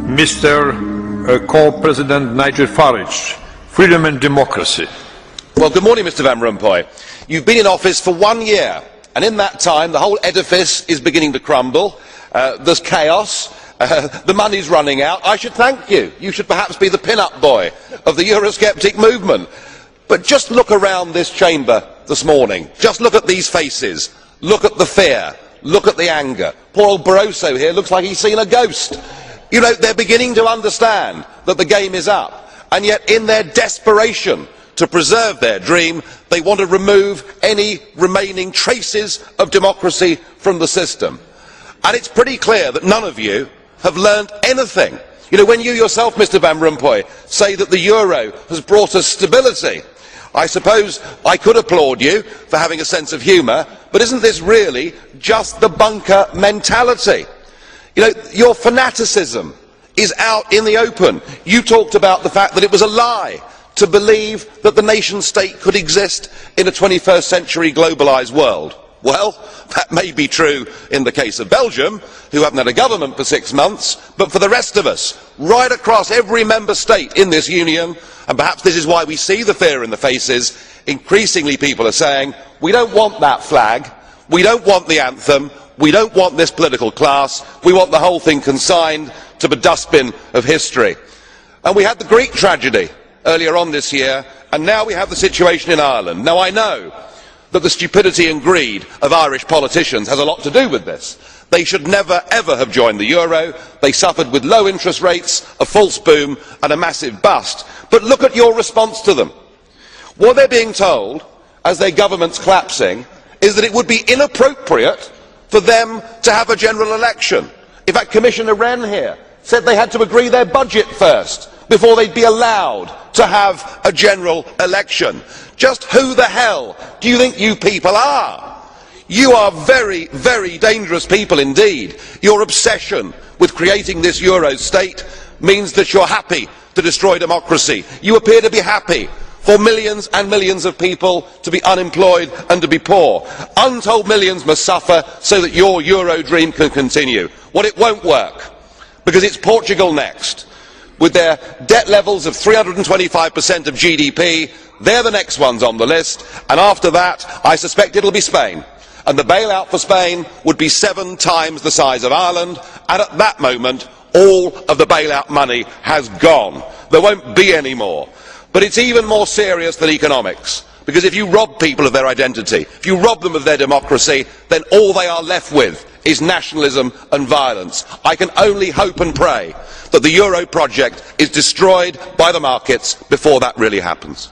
Mr. Co-President Nigel Farage, freedom and democracy. Well, good morning, Mr. Van Rompuy. You've been in office for 1 year, and in that time the whole edifice is beginning to crumble. There's chaos. The money's running out. I should thank you. You should perhaps be the pin-up boy of the Eurosceptic movement. But just look around this chamber this morning. Just look at these faces. Look at the fear. Look at the anger. Poor old Barroso here looks like he's seen a ghost. You know, they're beginning to understand that the game is up. And yet, in their desperation to preserve their dream, they want to remove any remaining traces of democracy from the system. And it's pretty clear that none of you have learned anything. You know, when you yourself, Mr. Van Rompuy, say that the euro has brought us stability, I suppose I could applaud you for having a sense of humour, but isn't this really just the bunker mentality? You know, your fanaticism is out in the open. You talked about the fact that it was a lie to believe that the nation state could exist in a 21st century globalised world. Well, that may be true in the case of Belgium, who haven't had a government for 6 months, but for the rest of us, right across every member state in this union, and perhaps this is why we see the fear in the faces, increasingly people are saying, we don't want that flag, we don't want the anthem, we don't want this political class, we want the whole thing consigned to the dustbin of history. And we had the Greek tragedy earlier on this year, and now we have the situation in Ireland. Now I know that the stupidity and greed of Irish politicians has a lot to do with this. They should never ever have joined the euro. They suffered with low interest rates, a false boom and a massive bust. But look at your response to them. What they're being told, as their government's collapsing, is that it would be inappropriate for them to have a general election. In fact, Commissioner Rehn here said they had to agree their budget first before they'd be allowed to have a general election. Just who the hell do you think you people are? You are very, very dangerous people indeed. Your obsession with creating this euro state means that you're happy to destroy democracy. You appear to be happy for millions and millions of people to be unemployed and to be poor. Untold millions must suffer so that your euro dream can continue. Well, it won't work, because it's Portugal next. With their debt levels of 325% of GDP, they're the next ones on the list, and after that, I suspect it'll be Spain. And the bailout for Spain would be 7 times the size of Ireland, and at that moment, all of the bailout money has gone. There won't be any more. But it's even more serious than economics, because if you rob people of their identity, if you rob them of their democracy, then all they are left with is nationalism and violence. I can only hope and pray that the euro project is destroyed by the markets before that really happens.